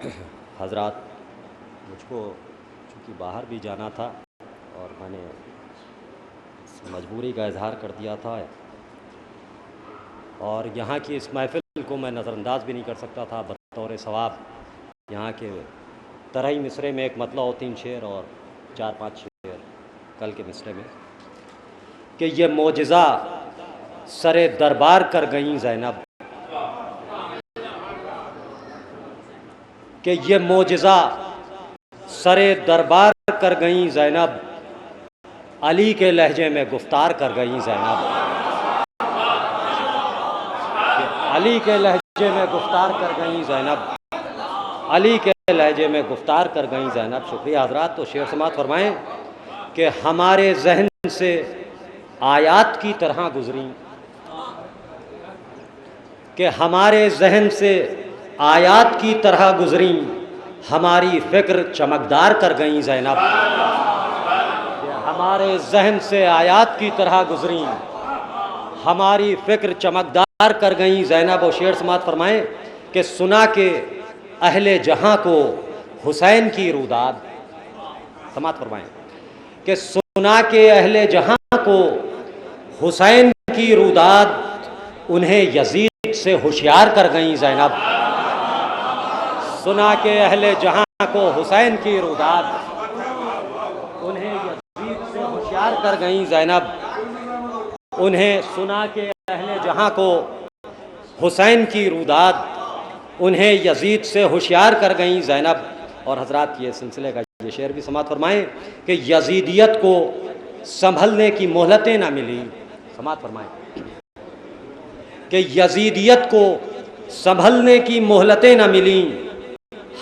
हज़रात, मुझको चूँकि बाहर भी जाना था और मैंने इस मजबूरी का इज़हार कर दिया था और यहाँ की इस महफ़िल को मैं नज़रअंदाज भी नहीं कर सकता था बतौर सवाब। यहाँ के तरही मिसरे में एक मतला और 3 शेर और 4-5 शेर कल के मिसरे में कि ये मोजिज़ा सरे दरबार कर गईं ज़ैनब, कि ये मोजिज़ा सरे दरबार कर गईं ज़ैनब, अली के लहजे में गुफ्तार कर गईं ज़ैनब, अली के लहजे में गुफ्तार कर गईं ज़ैनब, अली के लहजे में गुफ्तार कर गईं ज़ैनब। शुक्रिया हज़रात। तो शेर समात फरमाएँ कि हमारे जहन से आयात की तरह गुज़री, कि हमारे जहन से आयात की तरह गुज़री, हमारी फ़िक्र चमकदार कर गईं ज़ैनब, हमारे जहन से आयात की तरह गुज़री, हमारी फ़िक्र चमकदार कर गईं ज़ैनब। और शेर समात फरमाएँ कि सुना के अहले जहाँ को हुसैन की रुदाद, समात फरमाएँ कि सुना के अहले जहाँ को हुसैन की रुदाद, उन्हें यजीद से होशियार कर गईं ज़ैनब। सुना के अहले जहाँ को हुसैन की रुदाद, उन्हें यजीद से होशियार कर गईं ज़ैनब, उन्हें सुना के अहले जहाँ को हुसैन की रुदाद, उन्हें यजीद से होशियार कर गईं ज़ैनब। और हज़रात, ये सिलसिले का ये शेर भी समात फरमाएँ कि यजीदियत को संभलने की मोहलतें ना मिली, समात फरमाएँ कि यजीदियत को संभलने की मोहलतें ना मिली,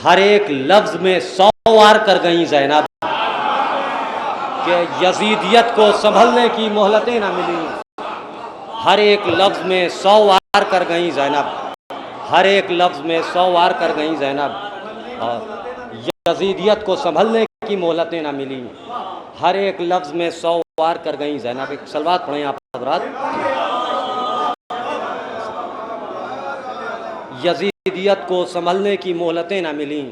हर एक लफ्ज़ में 100 वार कर गईं ज़ैनब, कि यजीदियत को संभलने की मोहलतें ना मिली, हर एक लफ्ज़ में 100 वार कर गईं ज़ैनब, हर एक लफ्ज़ में 100 वार कर गईं ज़ैनब। और यजीदियत को संभलने की मोहलतें ना मिली, हर एक लफ्ज़ में 100 वार कर गईं ज़ैनब। एक सलवात पढ़ें आप हज़रात। यजीदियत को संभलने की मोहलतें ना मिली,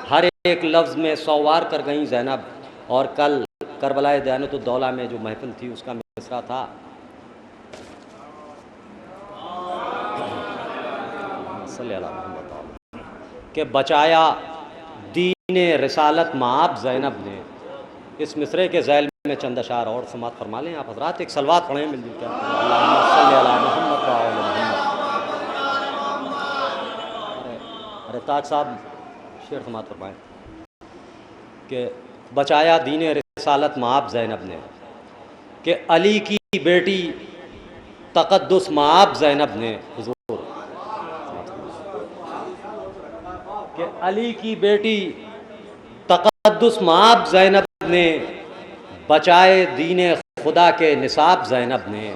हर एक लफ्ज़ में 100 वार कर गईं ज़ैनब। और कल करबलाए दयानतुद्दौला में जो महफिल थी उसका मिसरा था कि बचाया दीने रिसालत माब ज़ैनब ने। इस मिसरे के ज़ैल में चंद अशार और समात फरमा लें आप हज़रात। एक सलवात पढ़ें मिलजुल कर। अरे ताज साहब शेर समात फरमाएँ कि बचाया दीने रिसालत माब ज़ैनब ने, कि अली की बेटी तक़द्दुस माब ज़ैनब ने, कि अली की बेटी तक़द्दुस माब ज़ैनब ने, बचाए दीने खुदा के निसाब ज़ैनब ने,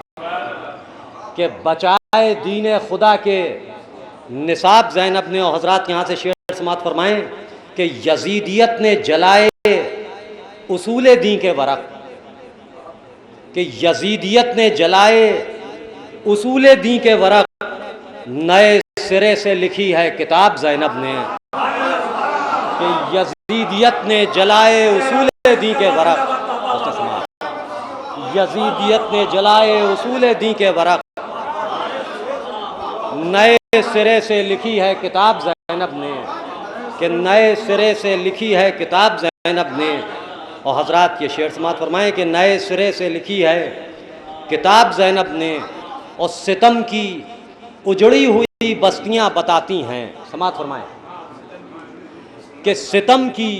कि बचाए दीने खुदा के निसाब ज़ैनब ने। और हज़रात, यहाँ से शेर समात फरमाएँ कि यजीदियत ने जलाए उसूल दीन के वरक़, कि यजीदियत ने जलाए उसूल दीन के वरक़, नए सिरे से लिखी है किताब ज़ैनब ने, कि यजीदियत ने जलाए उसूल दीन के वरक़, यजीदियत ने जलाए उसूल दीन के वरक़, नए सिरे से लिखी है किताब ज़ैनब ने, कि नए सिरे से लिखी है किताब ज़ैनब ने। और हज़रात, ये शेर समात फरमाएँ कि नए सिरे से लिखी है किताब ज़ैनब ने, और सितम की उजड़ी हुई बस्तियाँ बताती हैं, समात फरमाएँ कि सितम की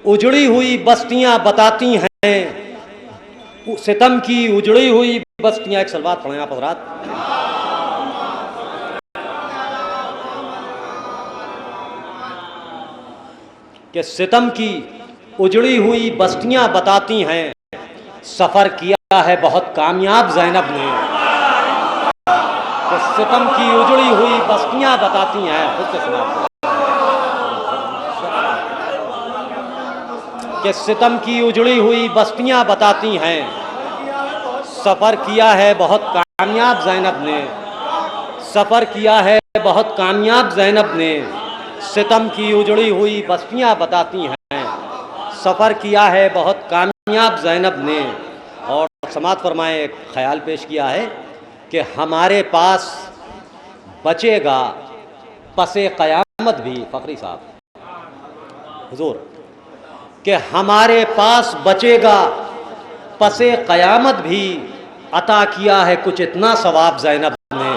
उजड़ी हुई बस्तियाँ बताती हैं, सितम की उजड़ी हुई बस्तियाँ। एक सलवात पढ़ें आप हज़रात। कि सितम की उजड़ी हुई बस्तियाँ बताती हैं, सफ़र किया है बहुत कामयाब ज़ैनब ने, कि सितम की उजड़ी हुई बस्तियाँ बताती हैं, खुद से सुना, कि सितम की उजड़ी हुई बस्तियाँ बताती हैं, सफ़र किया है बहुत कामयाब ज़ैनब ने, सफ़र किया है बहुत कामयाब ज़ैनब ने, सितम की उजड़ी हुई बस्तियां बताती हैं, सफ़र किया है बहुत कामयाब ज़ैनब ने। और समात फरमाए एक ख्याल पेश किया है कि हमारे पास बचेगा पसे क़यामत भी, फ़खरी साहब हुजूर, कि हमारे पास बचेगा पसे क़यामत भी, अता किया है कुछ इतना सवाब ज़ैनब ने।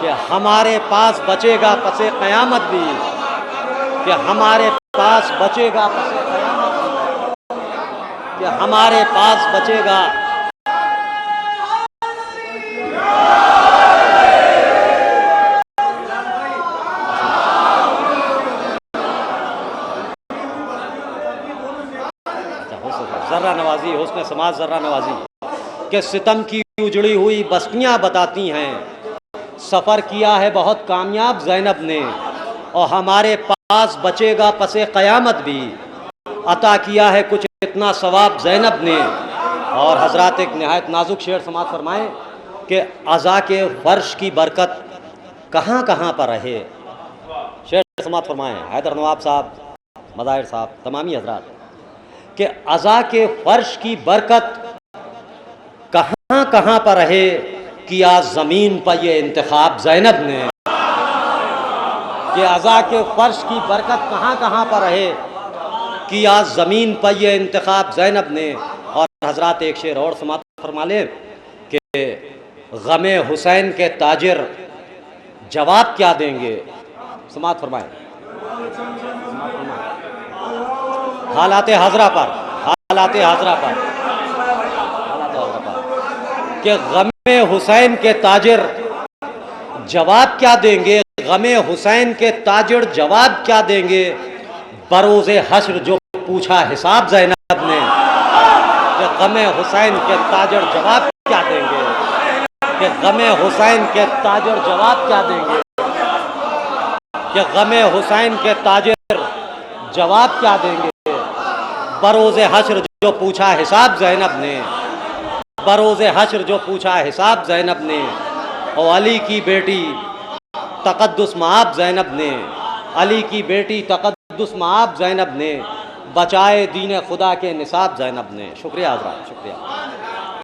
कि हमारे पास बचेगा पसे क़यामत भी, कि हमारे पास बचेगा पसे क़यामत भी, कि हमारे पास बचेगा। ज़र्रा नवाजी, हुस्न समाज ज़र्रा नवाजी, कि सितम की उजड़ी हुई बस्तियां बताती हैं, सफ़र किया है बहुत कामयाब ज़ैनब ने। और हमारे पास बचेगा पसे क़यामत भी, अता किया है कुछ इतना सवाब ज़ैनब ने। और हज़रात एक नहायत नाजुक शेर समात फरमाएँ कि अज़ा के फ़र्श की बरकत कहाँ कहाँ पर रहे। शेर समात फरमाएँ हैदर नवाब साहब, मज़ाहिर साहब, तमामी हज़रात, कि अज़ा के फ़र्श की बरकत कहाँ कहाँ पर रहे, किया ज़मीन पर ये इंतखाब ज़ैनब ने। कि अज़ा के फ़र्श की बरकत कहाँ कहाँ पर रहे, किया ज़मीन पर ये इंतखाब ज़ैनब ने। और हज़रात एक शेर और समात फरमा लें कि ग़मे हुसैन के ताजिर जवाब क्या देंगे। समात फरमाएँ हालात हज़रा पर, हालात हज़रा पर, हालात हज़रा पर, कि ग़मे हुसैन के ताजिर जवाब क्या देंगे, ग़मे हुसैन के ताजिर जवाब क्या देंगे, बरोज़े हश्र जो पूछा हिसाब ज़ैनब ने। कि ग़मे हुसैन के ताजिर जवाब क्या देंगे, कि ग़मे हुसैन के ताजिर जवाब क्या देंगे, कि ग़मे हुसैन के ताजिर जवाब क्या देंगे, बरोज़े हश्र जो पूछा हिसाब ज़ैनब ने, बरोज़े हश्र जो पूछा हिसाब ज़ैनब ने। और अली की बेटी तक़द्दुस मआब ज़ैनब ने, अली की बेटी तक़द्दुस मआब ज़ैनब ने, बचाए दीन खुदा के निसाब ज़ैनब ने। शुक्रिया हज़रात, शुक्रिया।